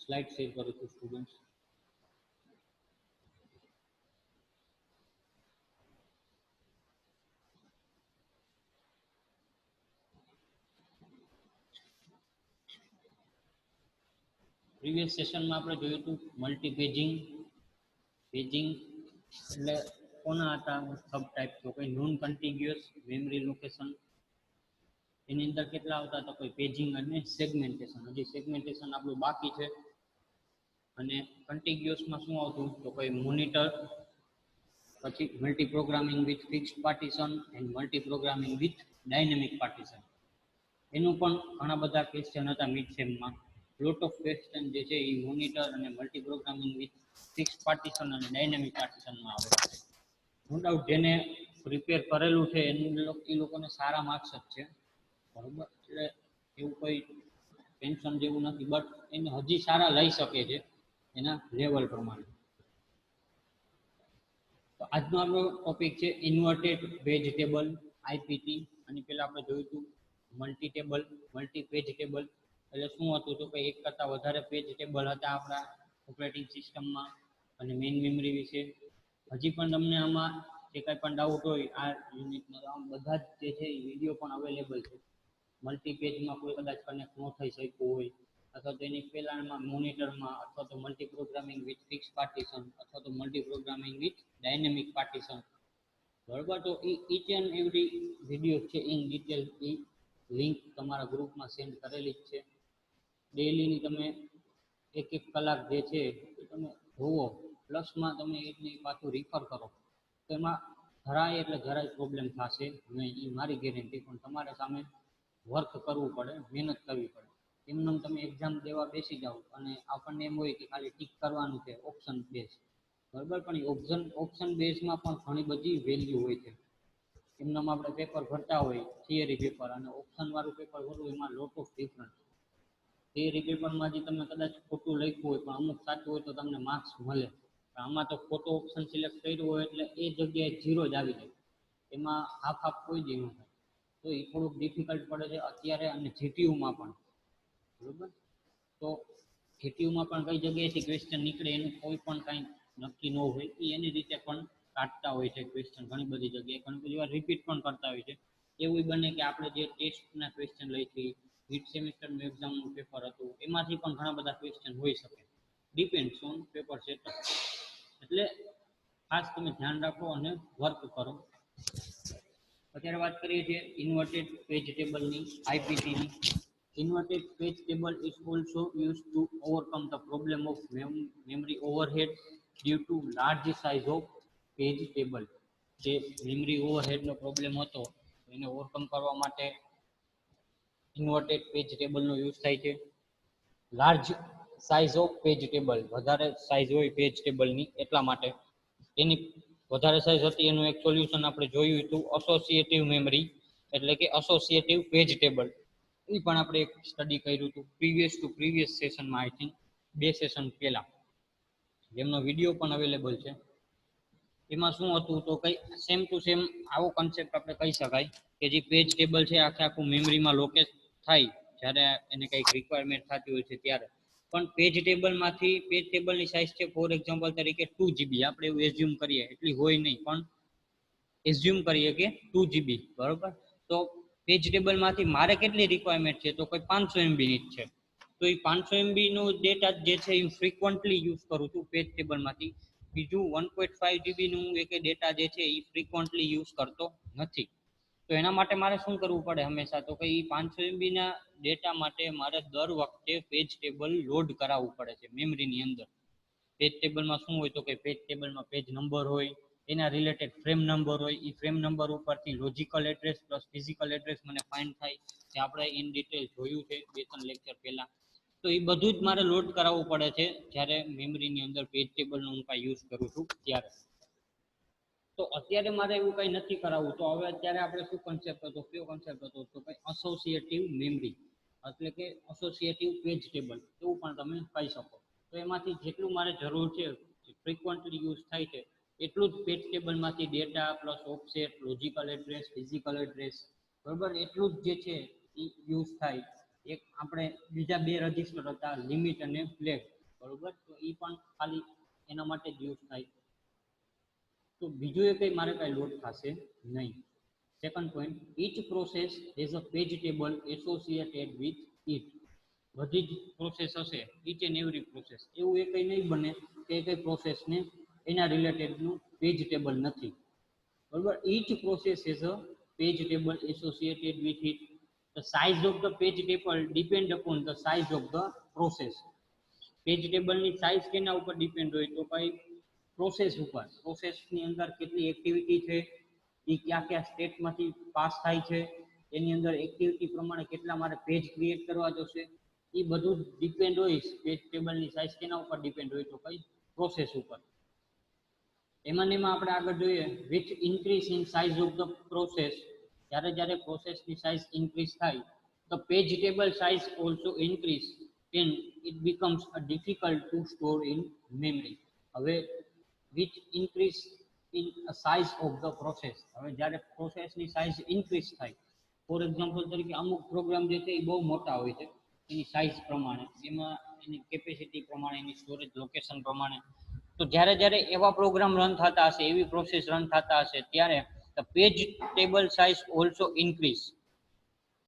Slide share કરું છું students. Previous સેશનમાં આપણે જોયું હતું મલ્ટી પેજિંગ. પેજિંગ એટલે કોના હતા સબ ટાઈપ? તો કોઈ નોન કન્ટિગ્યુઅસ મેમરી લોકેશન, એની અંદર કેટલા આવતા? તો કોઈ પેજિંગ અને સેગમેન્ટેશન. હજી સેગમેન્ટેશન આપણું બાકી છે. અને કન્ટિગ્યુઅસમાં શું આવતું? તો કોઈ મોનિટર, પછી multi programming with fixed partition and multi programming with dynamic partition. એનું પણ ઘણા બધા ક્વેશ્ચન હતા મિડ સેમમાં. લોટ ઓફ ક્વેશ્ચન જે છે એ મોનિટર અને multi programming with fixed partition અને ડાયનેમિક પાર્ટીશનમાં આવે છે. નો ડાઉટ જેને પ્રિપેર કરેલું છે એ લોકોને સારા માર્ક્સ જ છે, બરોબર. એટલે એવું કોઈ ટેન્શન જેવું નથી, બટ એને હજી સારા લઈ શકે છે એના લેવલ પ્રમાણે. તો આજનો આપણો ટોપિક છે ઇન્વર્ટેડ પેજ ટેબલ, આઈપીટી. અને પહેલા આપણે જોયું હતું multi table, multi page table. એટલે શું હતું? તો કે એક કરતાં વધારે પેજ ટેબલ હતા આપણા ઓપરેટિંગ સિસ્ટમમાં. અને મેઇન મેમરી વિશે હજી પણ તમને આમાં જે કાંઈ પણ ડાઉટ હોય આ યુનિટમાં, બધા જ જે છે એ વિડીયો પણ અવેલેબલ છે. મલ્ટી પેજમાં કોઈ કદાચ કનેક્ટ ન થઈ શક્યું હોય, અથવા તો એની પહેલાંમાં મોનિટરમાં, અથવા તો multi programming with fix partition, અથવા તો multi programming with dynamic partition, બરાબર. તો ઈચ એન્ડ એવરી વિડીયો છે ઇન ડિટેલ, એ લિંક તમારા ગ્રુપમાં સેન્ડ કરેલી જ છે. ડેલીની તમે એક કલાક જે છે એ તમે જુઓ, પ્લસમાં તમે એને પાછું રિફર કરો, તો એમાં જરાય એટલે જરાય પ્રોબ્લેમ થશે નહીં, એ મારી ગેરંટી. પણ તમારે સામે વર્ક કરવું પડે, મહેનત કરવી પડે. એમને તમે એક્ઝામ દેવા બેસી જાઓ અને આપણને એમ હોય કે ખાલી ટીક કરવાનું છે ઓપ્શન બેઝ, બરાબર. પણ એ ઓપ્શન બેઝમાં પણ ઘણી બધી વેલ્યુ હોય છે. એમનામાં આપણે પેપર ભરતા હોય થિયરી પેપર, અને ઓપ્શનવાળું પેપર ભરવું, એમાં લોટ ઓફ ડિફરન્સ. થિયરી પેપરમાં જે તમે કદાચ ખોટું લખ્યું હોય પણ અમુક સાચું હોય તો તમને માર્ક્સ મળે. આમાં તો ખોટો ઓપ્શન સિલેક્ટ કર્યો હોય એટલે એ જગ્યાએ 0 જ આવી જાય, એમાં હાફ કોઈ જ ન થાય. તો એ થોડુંક ડિફિકલ્ટ પડે છે અત્યારે. અને જીટીયુમાં પણ, બરાબર. તો જીટીયુમાં પણ કઈ જગ્યાએથી ક્વેશ્ચન નીકળે એનું કોઈ પણ કાંઈ નક્કી ન હોય. એ એની રીતે પણ કાઢતા હોય છે ક્વેશ્ચન. ઘણી બધી જગ્યાએ ઘણી બધી વાર રિપીટ પણ કરતા હોય છે. એવું બને કે આપણે જે ટેસ્ટના ક્વેશ્ચન લઈથી, મિડ સેમિસ્ટરનું એક્ઝામનું પેપર હતું, એમાંથી પણ ઘણા બધા ક્વેશ્ચન હોઈ શકે. Depends on paper setup. એટલે ખાસ તમે ધ્યાન રાખો અને વર્ક કરો. અત્યારે વાત કરીએ છીએ ઇન્વર્ટેડ પેજ ટેબલની, આઈપીટીની. Inverted page table is also used to overcome the problem of memory overhead due to large size of page table. જે મેમરી ઓવરહેડનો પ્રોબ્લેમ હતો એને ઓવરકમ કરવા માટે ઇન્વર્ટેડ પેજ ટેબલનો યુઝ થાય છે. Large size of page table, વધારે size હોય page ટેબલની એટલા માટે. એની વધારે સાઇઝ હતી એનું એક સોલ્યુશન આપણે જોયું હતું, એસોસિએટિવ મેમરી, એટલે કે એસોસિએટિવ પેજ ટેબલ. એ પણ આપણે એક સ્ટડી કર્યું હતું પ્રીવિયસ સેશનમાં, આઈ થિંક 2 સેશન પહેલા, જેમનો વિડીયો પણ અવેલેબલ છે. એમાં શું હતું? તો કંઈ સેમ ટુ સેમ આવો કન્સેપ્ટ આપણે કહી શકાય કે જે પેજ ટેબલ છે આખું મેમરીમાં લોકેટ થાય જ્યારે એને કંઈક રિક્વાયરમેન્ટ થતી હોય છે ત્યારે. પણ પેજ ટેબલમાંથી, પેજ ટેબલની સાઇઝ છે ફોર એક્ઝામ્પલ તરીકે 2 GB, આપણે એવું એઝ્યુમ કરીએ, એટલી હોય નહીં પણ એઝ્યુમ કરીએ કે 2 GB, બરોબર. તો પેજ ટેબલમાંથી મારે કેટલી રિક્વાયરમેન્ટ છે? તો કોઈ 500 MB ની છે. તો એ 500 MB નો ડેટા જે છે એ ફ્રીક્વન્ટલી યુઝ કરું છું પેજ ટેબલમાંથી. બીજું 1.5 GB નું એક ડેટા જે છે એ ફ્રીક્વન્ટલી યુઝ કરતો નથી. તો એના માટે મારે શું કરવું પડે હંમેશા? તો કે એ 500 MB ના ડેટા માટે મારે દર વખતે પેજ ટેબલ લોડ કરાવવું પડે છે મેમરીની અંદર. પેજ ટેબલમાં શું હોય? તો કે પેજ ટેબલમાં પેજ નંબર હોય, એના રિલેટેડ ફ્રેમ નંબર હોય. એ ફ્રેમ નંબર ઉપરથી logical address plus physical address મને ફાઇન્ડ થાય, જે આપણે ઇન ડિટેલ જોયું છે 2-3 લેક્ચર પહેલા. તો એ બધું જ મારે લોડ કરાવવું પડે છે જ્યારે મેમરીની અંદર પેજ ટેબલનો હું કાંઈ યુઝ કરું છું ત્યારે. તો અત્યારે મારે એવું કંઈ નથી કરાવવું. તો હવે અત્યારે આપણે શું કન્સેપ્ટ હતો, કયો કન્સેપ્ટ હતો? તો કંઈ એસોસિએટિવ મેમરી, એટલે કે એસોસિએટિવ પેજ ટેબલ એવું પણ તમે કહી શકો. તો એમાંથી જેટલું મારે જરૂર છે, ફ્રીક્વન્ટલી યુઝ થાય છે, એટલું જ પેજ ટેબલમાંથી data plus offset, logical address, physical address, બરાબર, એટલું જ જે છે એ યુઝ થાય. એક આપણે બીજા 2 રજિસ્ટર હતા, લિમિટ અને ફ્લેગ. બરોબર, તો એ પણ ખાલી એના માટે જ યુઝ થાય. તો બીજું એ કંઈ મારે કાંઈ લોડ થશે નહીં. Second point, each process has a page table associated with it. બધી જ પ્રોસેસ હશે, ઈચ એન્ડ એવરી પ્રોસેસ, એવું એ કંઈ નહીં બને કે કઈ પ્રોસેસને એના રિલેટેડનું પેજ ટેબલ નથી. બરોબર, each process has a page table associated with it. The size of the page table depend upon the size of the process. Page ટેબલની સાઇઝ કેના ઉપર ડિપેન્ડ હોય તો ભાઈ પ્રોસેસ ઉપર. પ્રોસેસની અંદર કેટલી એક્ટિવિટી છે, એ કયા કયા સ્ટેટમાંથી પાસ થાય છે, એની અંદર એક્ટિવિટી પ્રમાણે કેટલા મારે પેજ ક્રિએટ કરવા જોશે, એ બધું ડિપેન્ડ હોય. પેજ ટેબલની સાઇઝ કેના ઉપર ડિપેન્ડ હોય તો ભાઈ પ્રોસેસ ઉપર. એમાં આપણે આગળ જોઈએ, which increase in size of the process. જ્યારે જ્યારે પ્રોસેસની સાઇઝ ઇન્ક્રીઝ થાય, the page table size also increase and it becomes a difficult to store in memory. હવે which increase in a size of the process. હવે જ્યારે પ્રોસેસની size increase થાય, for example તરીકે અમુક programme જે છે એ બહુ મોટા હોય છે એની સાઇઝ પ્રમાણે, એમાં એની કેપેસિટી પ્રમાણે, એની સ્ટોરેજ લોકેશન પ્રમાણે. તો જ્યારે જ્યારે એવા પ્રોગ્રામ રન થતા હશે, એવી પ્રોસેસ રન થતા હશે, ત્યારે the page table size also increase.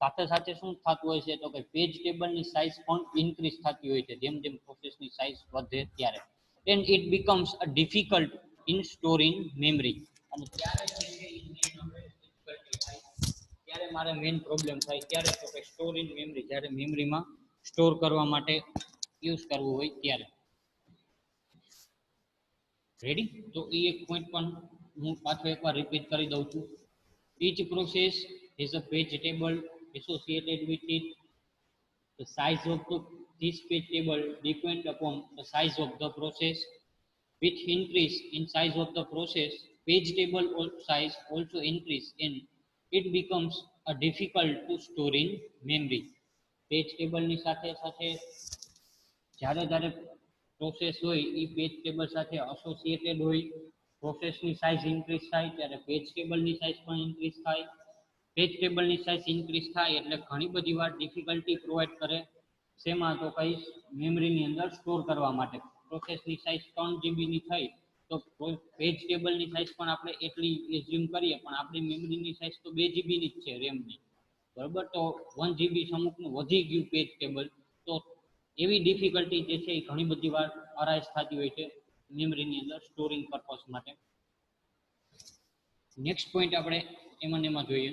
સાથે સાથે શું થતું હોય છે તો કે પેજ ટેબલની સાઇઝ પણ ઇન્ક્રીઝ થતી હોય છે જેમ જેમ પ્રોસેસની સાઇઝ વધે ત્યારે. And it becomes a difficult in storing memory. અને ત્યારે ત્યારે મારે મેઇન પ્રોબ્લેમ થાય ત્યારે તો કે સ્ટોર ઇન મેમરી, જ્યારે મેમરીમાં સ્ટોર કરવા માટે યુઝ કરવું હોય ત્યારે. રેડી? તો એ એક પોઈન્ટ પણ હું પાછો એકવાર રિપીટ કરી દઉં છું. each process is a page table associated with it. The size of this page table depend upon the size of the process. With increase in size of the process, page table size also increase and it becomes a difficult to store in memory. Page ટેબલની સાથે સાથે જ્યારે જ્યારે process હોય એ page table સાથે associated હોય. પ્રોસેસની size increase થાય ત્યારે પેજ ટેબલની સાઇઝ પણ ઇન્ક્રીઝ થાય. પેજ ટેબલની સાઇઝ ઇન્ક્રીઝ થાય એટલે ઘણી બધી વાર ડિફિકલ્ટી પ્રોવાઈડ કરે. શેમાં તો કઈ મેમરીની અંદર સ્ટોર કરવા માટે. પ્રોસેસની સાઇઝ 3 જીબીની થઈ તો પેજ ટેબલની સાઇઝ પણ આપણે એટલી એઝ્યુમ કરીએ, પણ આપણી મેમરીની સાઇઝ તો 2 જીબીની જ છે રેમની. બરાબર, તો 1 જીબી અમુકનું વધી ગયું પેજ ટેબલ, તો એવી ડિફિકલ્ટી જે છે એ ઘણી બધી વાર અરાઇઝ થતી હોય છે મેમરીની અંદર સ્ટોરિંગ પર્પઝ માટે. નેક્સ્ટ પોઈન્ટ આપણે એમાં જોઈએ,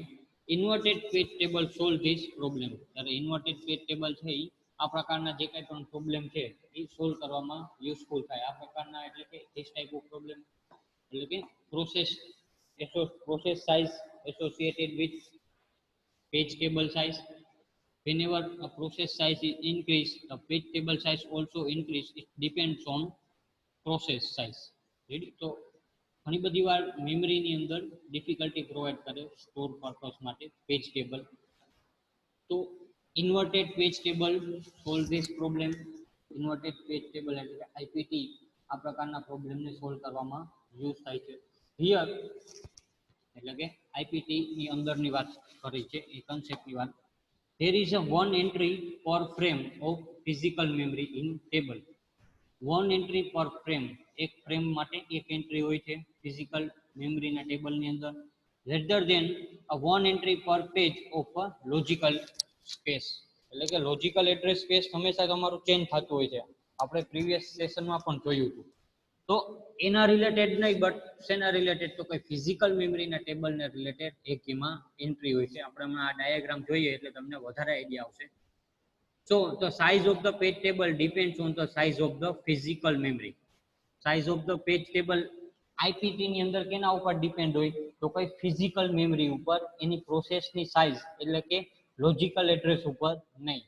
inverted page table solve this problem. ત્યારે ઇન્વર્ટેડ પેજ ટેબલ છે એ આ પ્રકારના જે કંઈ પણ પ્રોબ્લેમ છે એ સોલ્વ કરવામાં યુઝફુલ થાય. આ પ્રકારના એટલે કે ધીસ ટાઈપ ઓફ પ્રોબ્લેમ એટલે કે process size associated with page table size. Whenever a process size is increased, the page table size also increase. It depends on process size. Ready? તો ઘણી બધી વાર મેમરીની અંદર ડિફિકલ્ટી પ્રોવાઈડ કરે store purpose માટે પેજ ટેબલ. તો inverted page table solve this problem. Inverted page table એટલે કે આઈપીટી આ પ્રકારના પ્રોબ્લેમને સોલ્વ કરવામાં યુઝ થાય છે. હિયર એટલે કે આઈપીટી ની અંદરની વાત કરી છે એ કન્સેપ્ટની વાત. there is a one entry per frame of physical memory in table. one entry per frame, એક ફ્રેમ માટે એક એન્ટ્રી હોય છે ફિઝિકલ મેમરીના ટેબલની અંદર, rather than a one entry per page of a logical space. એટલે કે લોજિકલ એડ્રેસ સ્પેસ હંમેશા તમારું ચેન્જ થતું હોય છે, આપણે પ્રીવિયસ સેશનમાં પણ જોયું હતું. તો એના રિલેટેડ નહીં, બટ શેના રિલેટેડ તો કઈ ફિઝિકલ મેમરીના ટેબલને રિલેટેડ એક એમાં એન્ટ્રી હોય છે. આપણે હમણાં આ ડાયાગ્રામ જોઈએ એટલે તમને વધારે આઈડિયા આવશે. So the size of the page table depends on the size of the physical memory. Size of the page table આઈપીટી ની અંદર કેના ઉપર ડિપેન્ડ હોય તો કઈ ફિઝિકલ મેમરી ઉપર, એની પ્રોસેસની સાઇઝ એટલે કે લોજિકલ એડ્રેસ ઉપર નહીં.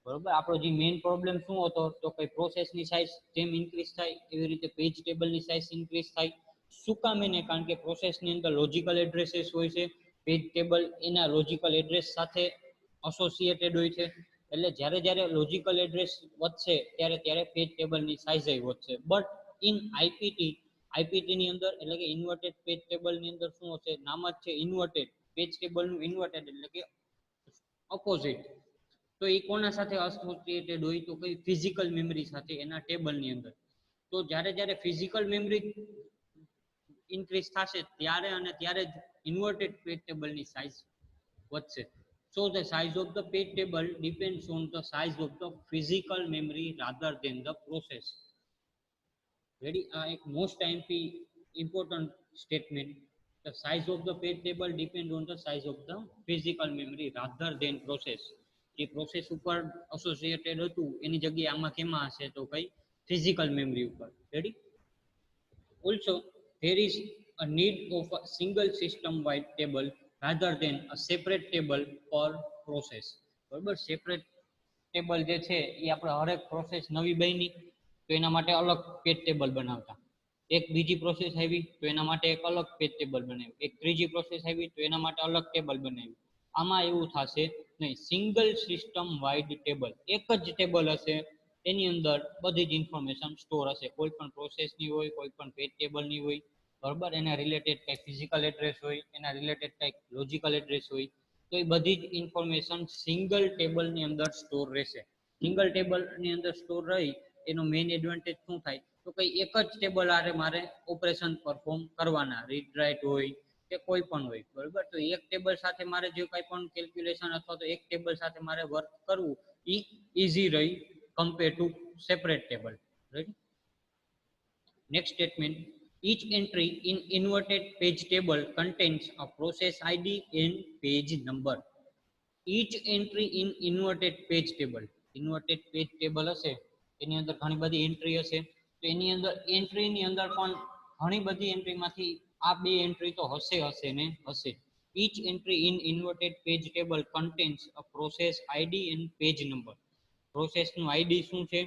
બરોબર, આપણો જે મેઇન પ્રોબ્લેમ શું હતો તો કે પ્રોસેસની સાઇઝ જેમ ઇન્ક્રીઝ થાય એવી રીતે પેજ ટેબલની સાઇઝ ઇન્ક્રીઝ થાય. શું કામ? એને કારણ કે પ્રોસેસની અંદર લોજિકલ એડ્રેસીસ હોય છે, પેજ ટેબલ એના લોજિકલ એડ્રેસ સાથે એસોસિએટેડ હોય છે. એટલે જ્યારે જ્યારે લોજિકલ એડ્રેસ વધશે ત્યારે ત્યારે પેજ ટેબલની સાઇઝ વધશે. બટ ઇન આઈપીટી ની અંદર એટલે કે ઇન્વર્ટેડ પેજ ટેબલની અંદર શું હશે, નામ જ છે ઇન્વર્ટેડ, પેજ ટેબલનું ઇન્વર્ટેડ એટલે કે ઓપોઝિટ. તો એ કોના સાથે એસોસિએટેડ હોય તો કઈ ફિઝિકલ મેમરી સાથે એના ટેબલની અંદર. તો જ્યારે જ્યારે ફિઝિકલ મેમરી ઇન્ક્રીઝ થશે ત્યારે અને ત્યારે જ ઇન્વર્ટેડ પેજ ટેબલની સાઇઝ વધશે. So the size of the page table depends on the size of the physical memory rather than the process. Ready? એક most important statement. The size of the page table depends on the size of the physical memory rather than process. જે process ઉપર associated હતું એની જગ્યાએ આમાં કેમાં હશે તો કઈ ફિઝિકલ મેમરી ઉપર. Ready? Also, there is a need of a single system-wide table rather than a separate table per process. બરાબર? સેપરેટ ટેબલ જે છે એ આપણે હરેક પ્રોસેસ નવી બની તો એના માટે અલગ પેજ ટેબલ બનાવતા. એક બીજી પ્રોસેસ આવી તો એના માટે એક અલગ પેજ ટેબલ બનાવ્યું. એક ત્રીજી પ્રોસેસ આવી તો એના માટે અલગ ટેબલ બનાવ્યું. આમાં એવું થશે નહીં. સિંગલ સિસ્ટમ વાઇડ ટેબલ, એક જ ટેબલ હશે એની અંદર બધી જ ઇન્ફોર્મેશન સ્ટોર હશે. કોઈ પણ પ્રોસેસની હોય, કોઈ પણ પેજ ટેબલની હોય, બરાબર, એના રિલેટેડ કંઈક ફિઝિકલ એડ્રેસ હોય, એના રિલેટેડ કંઈક લોજિકલ એડ્રેસ હોય, તો એ બધી જ ઇન્ફોર્મેશન સિંગલ ટેબલની અંદર સ્ટોર રહેશે. સિંગલ ટેબલની અંદર સ્ટોર રહી એનો મેઇન એડવાન્ટેજ શું થાય તો કઈ એક જ ટેબલ આરે મારે ઓપરેશન પરફોર્મ કરવાના, રીડ રાઇટ હોય કે કોઈ પણ હોય, બરાબર. તો એક ટેબલ સાથે મારે જે કંઈ પણ કેલ્ક્યુલેશન અથવા તો એક ટેબલ સાથે મારે વર્ક કરવું એ ઇઝી રહી compare to separate table. Right? Next statement. Each entry in inverted page table contains a process ID and page number. Each entry in inverted page table. Inverted page table હશે એની અંદર ઘણી બધી entry હશે તો એની અંદર એન્ટ્રીની અંદર પણ ઘણી બધી એન્ટ્રીમાંથી આ બે એન્ટ્રી તો હશે ને હશે. Each entry in inverted page table contains a process ID and page number. પ્રોસેસનું આઈડી શું છે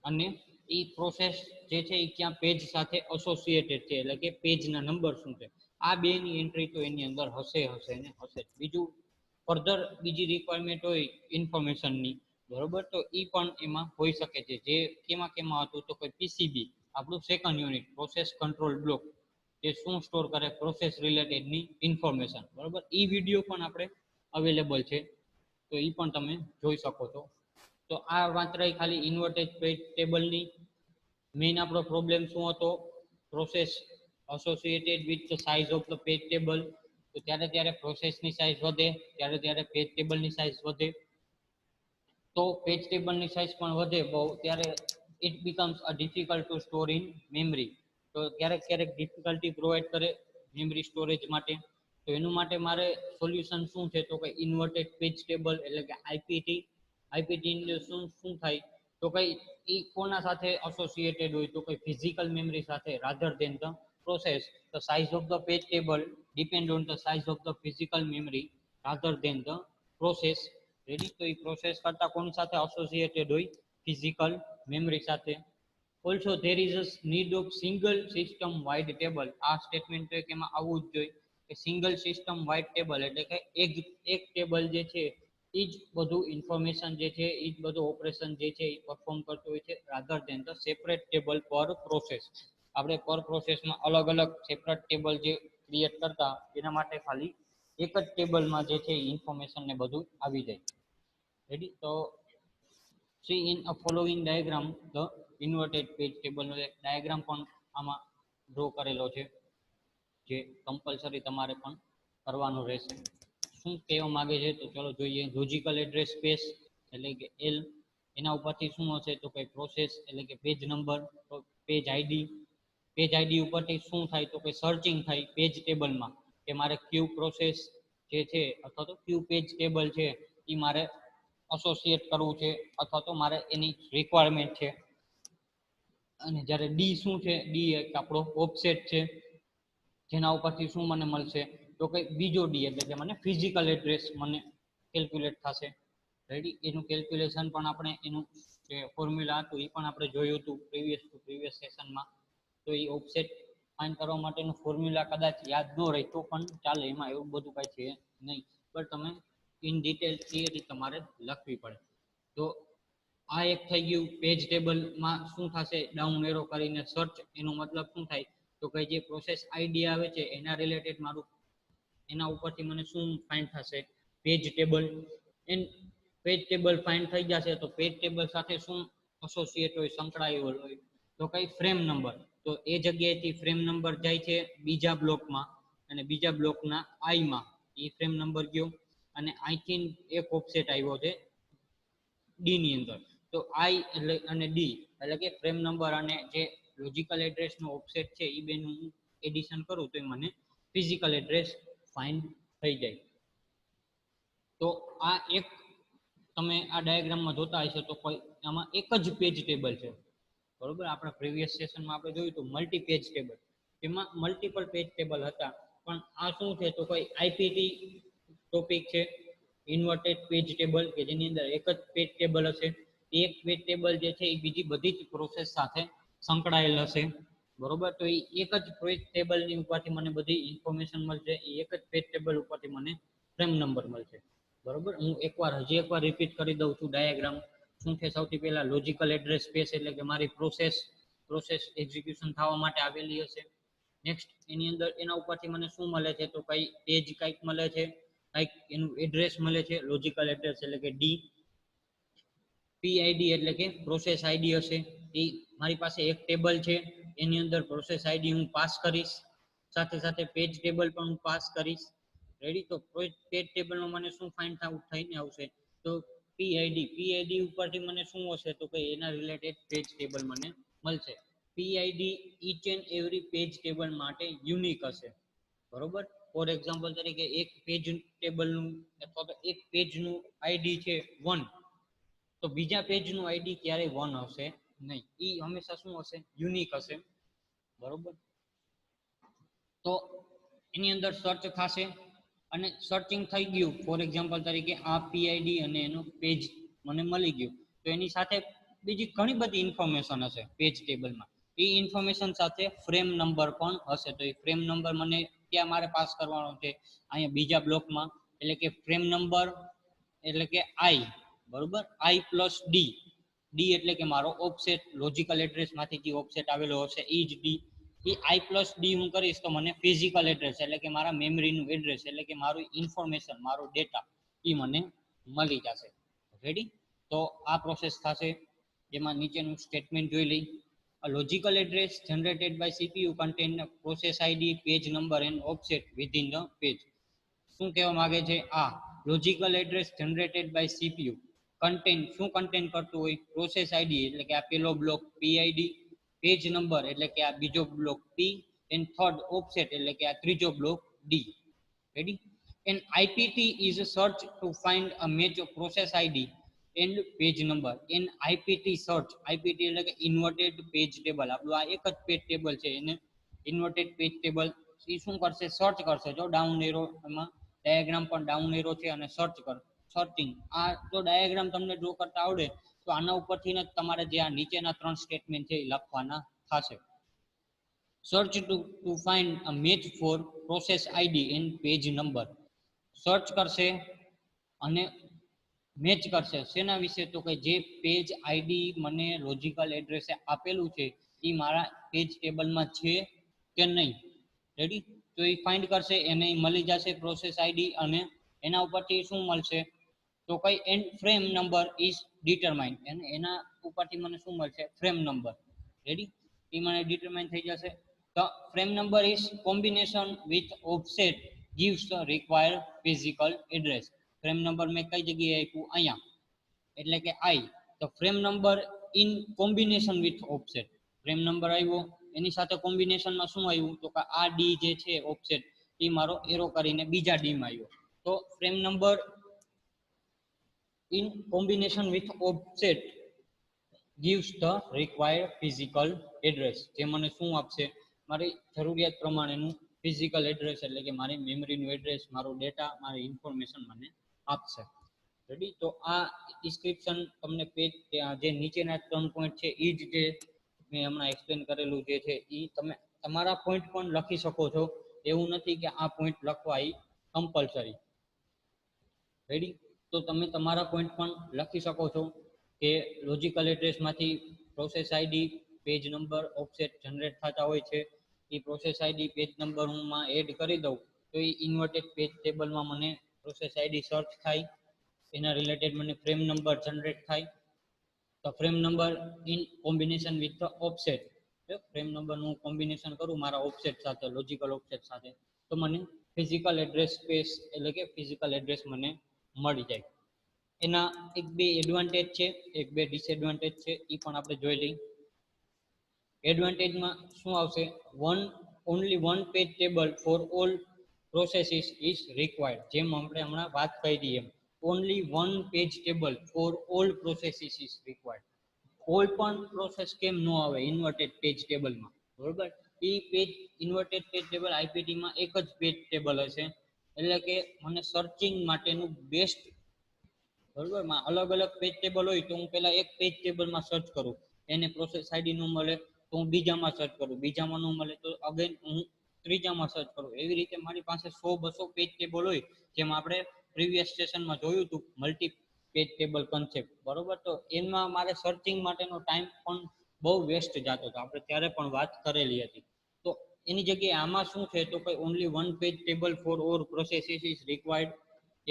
અને એ પ્રોસેસ જે છે એ ક્યાં પેજ સાથે એસોસિએટેડ છે એટલે કે પેજના નંબર શું છે. આ બેની એન્ટ્રી તો એની અંદર હશે ને હશે. બીજું ફર્ધર બીજી રિક્વાયરમેન્ટ હોય ઇન્ફોર્મેશનની, બરોબર, તો એ પણ એમાં હોઈ શકે છે. જે કેમાં હતું તો કોઈ પીસીબી આપણું second unit process control block એ શું સ્ટોર કરે પ્રોસેસ રિલેટેડની ઇન્ફોર્મેશન, બરોબર. એ વિડીયો પણ આપણે અવેલેબલ છે તો એ પણ તમે જોઈ શકો છો. તો આ વાત રહી ખાલી ઇન્વર્ટેડ પેજ ટેબલની. મેઇન આપણો પ્રોબ્લેમ શું હતો process associated with the size of the page table. તો ત્યારે પ્રોસેસની સાઇઝ વધે ત્યારે પેજ ટેબલની સાઇઝ વધે. તો પેજ ટેબલની સાઇઝ પણ વધે બહુ ત્યારે it becomes a difficult to store in memory. તો ક્યારેક ડિફિકલ્ટી પ્રોવાઈડ કરે મેમરી સ્ટોરેજ માટે. તો એનું માટે મારે સોલ્યુશન શું છે તો કે ઇન્વર્ટેડ પેજ ટેબલ એટલે કે આઈપીટી શું થાય તો કઈ એ કોના સાથે એસોસિએટેડ હોય તો કઈ ફિઝિકલ મેમરી સાથે rather then the process. The size of the page table depend on the size of the physical memory rather then the process. Ready? તો એ પ્રોસેસ કરતા કોની સાથે એસોસિએટેડ હોય ફિઝિકલ મેમરી સાથે. Also there is a need of single system wide table. આ statement તો એમાં આવવું જ જોઈએ કે સિંગલ સિસ્ટમ વાઇડ ટેબલ એટલે કે એક ટેબલ જે છે એ જ બધું ઇન્ફોર્મેશન જે છે એ જ બધું ઓપરેશન જે છે એ પરફોર્મ કરતું હોય છે rather then the separate table પર પ્રોસેસ. આપણે પર પ્રોસેસમાં અલગ અલગ સેપરેટ ટેબલ જે ક્રિએટ કરતા એના માટે ખાલી એક જ ટેબલમાં જે છે ઇન્ફોર્મેશન ને બધું આવી જાય. રેડી? તો see in a following diagram the inverted page table નો એક ડાયાગ્રામ પણ આમાં ડ્રો કરેલો છે જે કમ્પલસરી તમારે પણ કરવાનું રહેશે. શું કહેવા માંગે છે તો ચલો જોઈએ. લોજિકલ એડ્રેસ સ્પેસ એટલે કે એલ, એના ઉપરથી શું હશે તો કે પ્રોસેસ એટલે કે પેજ નંબર, પેજ આઈડી ઉપરથી શું થાય તો કે સર્ચિંગ થાય પેજ ટેબલમાં કે મારે ક્યુ પ્રોસેસ જે છે અથવા તો ક્યુ પેજ ટેબલ છે એ મારે એસોસિએટ કરવું છે અથવા તો મારે એની રિક્વાયરમેન્ટ છે. અને જ્યારે ડી શું છે, ડી એક આપણો ઓફસેટ છે જેના ઉપરથી શું મને મળશે તો કે બીજો ડી એટલે કે મને ફિઝિકલ એડ્રેસ મને કેલ્ક્યુલેટ થશે. રેડી? એનું કેલ્ક્યુલેશન પણ આપણે એનું જે ફોર્મ્યુલા હતું એ પણ આપણે જોયું હતું પ્રીવિયસ સેશનમાં. તો એ ઓફસેટ ફાઇન્ડ કરવા માટેનું ફોર્મ્યુલા કદાચ યાદ ન રહે તો પણ ચાલે, એમાં એવું બધું કાંઈ છે નહીં, પણ તમે ઇન ડિટેલ થિયરી તમારે લખવી પડે. તો આ એક થઈ ગયું. પેજ ટેબલમાં શું થશે ડાઉન એરો કરીને સર્ચ, એનો મતલબ શું થાય તો કે જે પ્રોસેસ આઈડી આવે છે એના રિલેટેડ મારું એના ઉપરથી મને શું ફાઇન્ડ થશે page table. And page table find થઈ જશે તો પેજ ટેબલ સાથે શું એસોસિએટ હોય, સંકળાયેલ હોય તો કઈ ફ્રેમ નંબર. તો એ જગ્યાએથી ફ્રેમ નંબર જાય છે બીજા બ્લોકમાં અને બીજા બ્લોકના આઈમાં એ ફ્રેમ નંબર ગયો અને અહીંથી એક ઓફસેટ આવ્યો છે ડી ની અંદર. તો આઈ એટલે અને ડી એટલે કે ફ્રેમ નંબર અને જે લોજિકલ એડ્રેસ નો ઓફસેટ છે એ બેનું હું એડિશન કરું તો મને ફિઝિકલ એડ્રેસ ફાઇન્ડ થઈ જાય. તો આ એક તમે આ ડાયાગ્રામમાં જોતા હશો તો કોઈ આમાં એક જ પેજ ટેબલ છે, બરોબર. આપણા પ્રીવિયસ સેશનમાં આપણે જોયું હતું મલ્ટી પેજ ટેબલ, એમાં મલ્ટિપલ પેજ ટેબલ હતા, પણ આ શું છે તો કોઈ આઈપીટી ટોપિક છે, ઇન્વર્ટેડ પેજ ટેબલ કે જેની અંદર એક જ પેજ ટેબલ હશે. એક પેજ ટેબલ જે છે એ બીજી બધી જ પ્રોસેસ સાથે સંકળાયેલ હશે, બરોબર. તો એ એક જ પેજ ટેબલની ઉપરથી મને બધી ઇન્ફોર્મેશન મળશે, એ એક જ પેજ ટેબલ ઉપરથી મને ફ્રેમ નંબર મળશે, બરોબર. હું હજી એકવાર રિપીટ કરી દઉં છું ડાયાગ્રામ શું છે. સૌથી પહેલા લોજિકલ એડ્રેસ સ્પેસ એટલે કે મારી પ્રોસેસ એક્ઝિક્યુશન થવા માટે આવેલી હશે. નેક્સ્ટ એની અંદર એના ઉપરથી મને શું મળે છે તો કઈ પેજ કઈક મળે છે, કઈક એનું એડ્રેસ મળે છે, લોજિકલ એડ્રેસ એટલે કે ડી. પીઆઈડી એટલે કે પ્રોસેસ આઈડી હશે, એ મારી પાસે એક ટેબલ છે એની અંદર પ્રોસેસ આઈડી હું પાસ કરીશ, સાથે સાથે પેજ ટેબલ પણ હું પાસ કરીશ. રેડી. તો પેજ ટેબલમાં મને શું ફાઇન્ડ આઉટ થઈને આવશે તો પીઆઈડી ઉપરથી મને શું હશે તો કે એના રિલેટેડ પેજ ટેબલ મને મળશે. PID each and every page table માટે યુનિક હશે, બરોબર. ફોર એક્ઝામ્પલ તરીકે એક પેજ ટેબલનું અથવા તો એક પેજનું આઈડી છે 1, તો બીજા પેજનું આઈડી ક્યારેય 1 હશે નહીં, એ હંમેશા શું હશે યુનિક હશે, બરોબર. તો એની અંદર સર્ચ થશે અને સર્ચિંગ થઈ ગયું, ફોર એક્ઝામ્પલ તરીકે આ પીઆઈડી અને એનું પેજ મને મળી ગયું, તો એની સાથે બીજી ઘણી બધી ઇન્ફોર્મેશન હશે પેજ ટેબલમાં. એ ઇન્ફોર્મેશન સાથે ફ્રેમ નંબર પણ હશે, તો એ ફ્રેમ નંબર મને ક્યાં મારે પાસ કરવાનો છે અહીંયા બીજા બ્લોકમાં, એટલે કે ફ્રેમ નંબર એટલે કે આઈ, બરોબર. આઈ પ્લસ ડી, ડી એટલે કે મારો ઓફસેટ, લોજિકલ એડ્રેસ માંથી જે ઓફસેટ આવેલો હશે એ જ ડી. એ આઈ પ્લસ ડી હું કરીશ તો મને ફિઝિકલ એડ્રેસ એટલે કે મારા મેમરીનું એડ્રેસ એટલે કે મારું ઇન્ફોર્મેશન, મારો ડેટા એ મને મળી જશે. રેડી. તો આ પ્રોસેસ થશે, જેમાં નીચેનું સ્ટેટમેન્ટ જોઈ લઈ. A logical address generated by CPU contain a process ID, page number and offset within the page. શું કહેવા માંગે છે આ logical address generated by CPU contain શું કન્ટેન કરતું હોય, પ્રોસેસ આઈડી એટલે કે આ પેલો બ્લોક પીઆઈડી, પેજ નંબર એટલે કે આ બીજો block P, and third offset એટલે કે આ ત્રીજો block D. Ready. An IPT is a search to find a match of process ID and page number. An IPT search, IPT એટલે કે ઇન્વર્ટેડ પેજ ટેબલ, આપણું આ એક જ પેજ ટેબલ છે એને ઇન્વર્ટેડ પેજ ટેબલ. એ શું કરશે સર્ચ કરશે, જો ડાઉન એરો એમાં ડાયાગ્રામ પણ ડાઉન એરો છે અને સર્ચિંગ. આ જો ડાયાગ્રામ તમને ડ્રો કરતા આવડે તો આના ઉપરથી જ તમારે જે આ નીચેના 3 સ્ટેટમેન્ટ છે એ લખવાના થશે. Search to find a match for process ID and page number. Search કરશે અને મેચ કરશે શેના વિશે તો કે જે પેજ આઈડી મને લોજિકલ એડ્રેસે આપેલું છે એ મારા પેજ ટેબલમાં છે કે નહીં. રેડી. તો એ ફાઇન્ડ કરશે, એને મળી જશે પ્રોસેસ આઈડી અને એના ઉપરથી શું મળશે તો કઈ and frame number is determined, અને એના ઉપરથી મને શું મળશે ફ્રેમ નંબર. રેડી. એ મને ડિટરમાઇન થઈ જશે. The frame number is combination with offset gives the required physical address. Frame number મેં કઈ જગ્યાએ આપ્યું અહીંયા એટલે કે આઈ. તો frame number in combination with offset, frame number આવ્યો એની સાથે કોમ્બિનેશનમાં શું આવ્યું તો કે આ ડી જે છે ઓફસેટ એ મારો એરો કરીને બીજા ડી માં આવ્યો. તો frame number in combination with offset gives the required physical address. જે મને શું આપશે મારી જરૂરિયાત પ્રમાણેનું ફિઝિકલ એડ્રેસ એટલે કે મારી મેમરીનું એડ્રેસ, મારો ડેટા, મારી ઇન્ફોર્મેશન મને આપશે. રેડી. તો આ ડિસ્ક્રિપ્શન તમને પેજ જે નીચેના 3 પોઈન્ટ છે એ જ જે મેં હમણાં એક્સપ્લેન કરેલું જે છે એ તમે તમારા પોઈન્ટ પણ લખી શકો છો, એવું નથી કે આ પોઈન્ટ લખવા એ કમ્પલસરી. રેડી. તો તમે તમારા પોઈન્ટ પણ લખી શકો છો કે લોજિકલ એડ્રેસમાંથી process ID, page number, offset generate થતા હોય છે. એ પ્રોસેસ આઈડી, પેજ નંબર હું એડ કરી દઉં તો એ ઇન્વર્ટેડ પેજ ટેબલમાં મને પ્રોસેસ આઈડી સર્ચ થાય, એના રિલેટેડ મને ફ્રેમ નંબર જનરેટ થાય. તો frame number in combination with the offset, frame નંબરનું કોમ્બિનેશન કરું મારા ઓફસેટ સાથે, લોજિકલ ઓફસેટ સાથે, તો મને ફિઝિકલ એડ્રેસ સ્પેસ એટલે કે ફિઝિકલ એડ્રેસ મને મળી જાય. એના એક બે એડવાન્ટેજ છે, એક બે ડિસએડવાન્ટેજ છે, એ પણ આપણે જોઈ લઈએ. એડવાન્ટેજમાં શું આવશે? Only one page table for all processes is required. જેમ આપણે હમણાં વાત કરી એમ, only one page table for all processes is required. કોઈ પણ પ્રોસેસ કેમ ન આવે ઇન્વર્ટેડ પેજ ટેબલમાં, બરોબર? એ પેજ ઇન્વર્ટેડ પેજ ટેબલ આઈપીટીમાં એક જ પેજ ટેબલ હશે, એટલે કે મને સર્ચિંગ માટેનું બેસ્ટ, બરોબર? અલગ અલગ પેજ ટેબલ હોય તો હું પહેલા એક પેજ ટેબલમાં સર્ચ કરું, એને પ્રોસેસ આઈડી ન મળે તો હું બીજામાં સર્ચ કરું, બીજામાં ન મળે તો અગેન હું ત્રીજામાં સર્ચ કરું. એવી રીતે મારી પાસે 100-200 પેજ ટેબલ હોય, જેમ આપણે પ્રીવિયસ સેશનમાં જોયું હતું મલ્ટી પેજ ટેબલ કન્સેપ્ટ, બરોબર? તો એમાં મારે સર્ચિંગ માટેનો ટાઈમ પણ બહુ વેસ્ટ જતો હતો, આપણે ત્યારે પણ વાત કરેલી હતી. તો એની જગ્યાએ આમાં શું છે તો કે only one page table for all processes is required.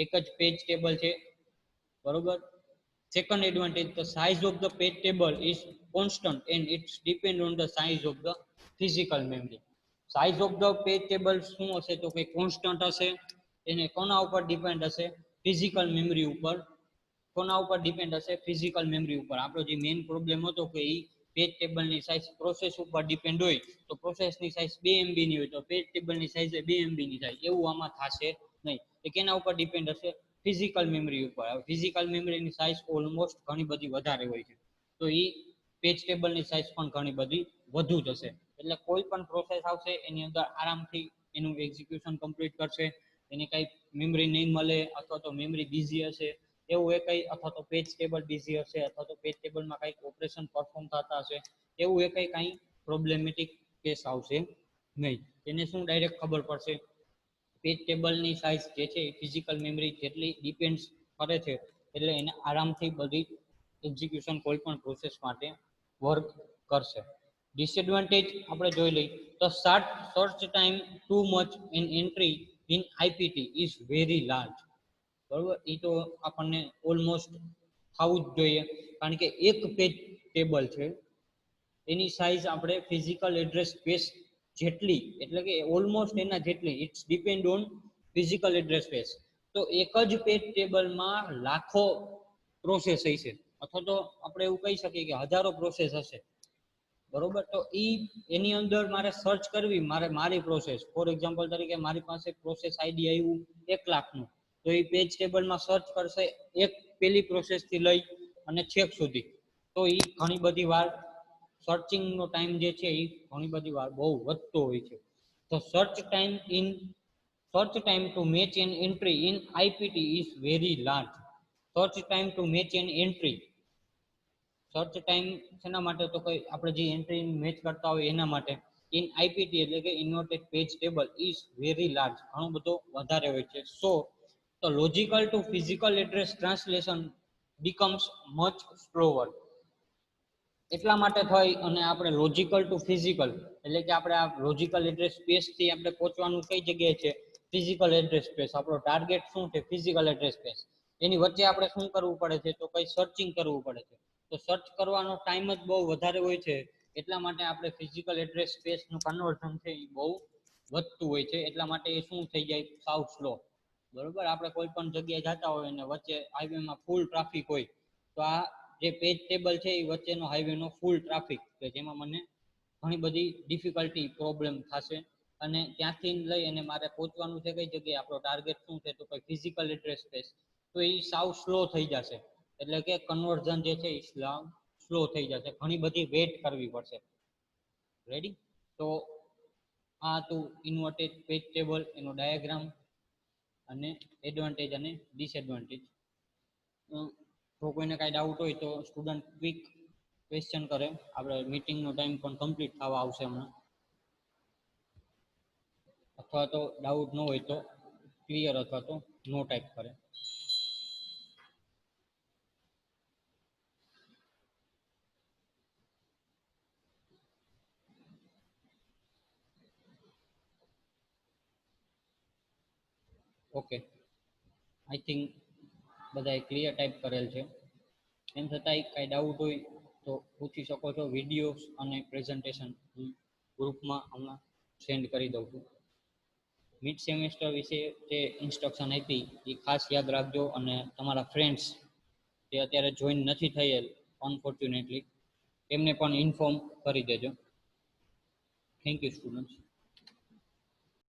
એક જ પેજ ટેબલ છે, બરોબર? Second advantage, the size of the page table is constant and it's depend on the size of the physical memory. Size of the page table શું હશે તો કે constant હશે, એને કોના ઉપર ડિપેન્ડ હશે? ફિઝિકલ મેમરી ઉપર. કોના ઉપર ડિપેન્ડ હશે? ફિઝિકલ મેમરી ઉપર. આપણો જે મેઇન પ્રોબ્લેમ હતો કે એ પેજ ટેબલની સાઇઝ પ્રોસેસ ઉપર ડિપેન્ડ હોય, તો પ્રોસેસની સાઇઝ 2 MB ની હોય તો પેજ ટેબલની સાઇઝ 2 MB ની થાય, એવું આમાં થશે નહીં. એ કેના ઉપર ડિપેન્ડ હશે? ફિઝિકલ મેમરી ઉપર. ફિઝિકલ મેમરીની સાઇઝ ઓલમોસ્ટ ઘણી બધી વધારે હોય છે, તો એ પેજ ટેબલની સાઇઝ પણ ઘણી બધી વધુ જ હશે. એટલે કોઈ પણ પ્રોસેસ આવશે એની અંદર આરામથી એનું એક્ઝિક્યુશન કમ્પ્લીટ કરશે. એને કંઈ મેમરી નહીં મળે અથવા તો મેમરી બિઝી હશે એવું એ કંઈ, અથવા તો પેજ ટેબલ બિઝી હશે અથવા તો પેજ ટેબલમાં કંઈક ઓપરેશન પરફોર્મ થતા હશે, એવું એ કંઈ પ્રોબ્લેમેટિક કેસ આવશે નહીં. એને શું ડાયરેક્ટ ખબર પડશે? પેજ ટેબલની સાઇઝ જે છે એ ફિઝિકલ મેમરી જેટલી ડિપેન્ડ કરે છે, એટલે એને આરામથી બધી એક્ઝિક્યુશન કોઈ પણ પ્રોસેસ માટે વર્ક કરશે. ડિસએડવાન્ટેજ આપણે જોઈ લઈએ તો search time to much in entry in IPT is very large. બરોબર? એ તો આપણને ઓલમોસ્ટ થવું જ જોઈએ, કારણ કે એક પેજ ટેબલ છે એની સાઇઝ આપણે ફિઝિકલ એડ્રેસ સ્પેસ જેટલી, એટલે કે ઓલમોસ્ટ એના જેટલી, it's depend on physical address space. તો એક જ પેજ ટેબલમાં લાખો પ્રોસેસ હશે, અથવા તો આપણે એવું કહી શકીએ કે હજારો પ્રોસેસ હશે, બરોબર? તો એની અંદર મારે સર્ચ કરવી, મારી પ્રોસેસ, ફોર એક્ઝામ્પલ તરીકે મારી પાસે પ્રોસેસ આઈડી આવ્યું 1 લાખનું, તો એ પેજ ટેબલમાં સર્ચ કરશે એક પેલી પ્રોસેસથી લઈ અને છેક સુધી, તો એ ઘણી બધી વાર સર્ચિંગનો ટાઈમ જે છે એ ઘણી બધી વાર બહુ વધતો હોય છે. તો search time to match an entry in IPT is very large. Search time to match an entry, search time શેના માટે તો કોઈ આપણે જે એન્ટ્રી મેચ કરતા હોય એના માટે. ઇન આઈપીટી એટલે કે inverted page table is very large, ઘણો બધો વધારે હોય છે. સો the logical to physical address translation becomes much slower. એટલા માટે થઈ અને આપણે લોજિકલ ટુ ફિઝિકલ, એટલે કે આપણે આ લોજિકલ એડ્રેસ સ્પેસથી આપણે પહોંચવાનું કઈ જગ્યાએ છે? Physical address space. આપણો ટાર્ગેટ શું છે? Physical address space. એની વચ્ચે આપણે શું કરવું પડે છે તો કઈ સર્ચિંગ કરવું પડે છે. તો સર્ચ કરવાનો ટાઈમ જ બહુ વધારે હોય છે, એટલા માટે આપણે ફિઝિકલ એડ્રેસ સ્પેસનું કન્વર્ઝન છે એ બહુ વધતું હોય છે. એટલા માટે એ શું થઈ જાય? સાવ સ્લો, બરોબર? આપણે કોઈ પણ જગ્યાએ જતા હોય અને વચ્ચે હાઈવેમાં ફૂલ ટ્રાફિક હોય, તો આ જે પેજ ટેબલ છે એ વચ્ચેનો હાઈવેનો ફૂલ ટ્રાફિક, કે જેમાં મને ઘણી બધી ડિફિકલ્ટી પ્રોબ્લેમ થશે. અને ત્યાંથી લઈ અને મારે પહોંચવાનું છે કઈ જગ્યાએ? આપણો ટાર્ગેટ શું છે તો કોઈ ફિઝિકલ એડ્રેસ સ્પેસ, તો એ સાવ સ્લો થઈ જશે. એટલે કે કન્વર્ઝન જે છે એ સ્લો થઈ જશે, ઘણી બધી વેટ કરવી પડશે. રેડી? તો આ તો ઇન્વર્ટેડ પેજ ટેબલ એનો ડાયાગ્રામ અને એડવાન્ટેજ અને ડિસએડવાન્ટેજ. જો કોઈને કાંઈ ડાઉટ હોય તો સ્ટુડન્ટ ક્વિક ક્વેશ્ચન કરે. આપણે મીટિંગનો ટાઈમ પણ કમ્પ્લીટ થવા આવશે હમણાં, અથવા તો ડાઉટ ન હોય તો ક્લિયર અથવા તો નો ટાઈપ કરે. ઓકે, આઈ થિંક બધાએ ક્લિયર ટાઈપ કરેલ છે. એમ છતાંય કાંઈ ડાઉટ હોય તો પૂછી શકો છો. વિડીયોઝ અને પ્રેઝન્ટેશન હું ગ્રુપમાં હમણાં સેન્ડ કરી દઉં છું. મિડ સેમેસ્ટર વિશે જે ઇન્સ્ટ્રક્શન આપી એ ખાસ યાદ રાખજો, અને તમારા ફ્રેન્ડ્સ જે અત્યારે જોઈન નથી થયેલ અનફોર્ચ્યુનેટલી એમને પણ ઇન્ફોર્મ કરી દેજો. Thank you students.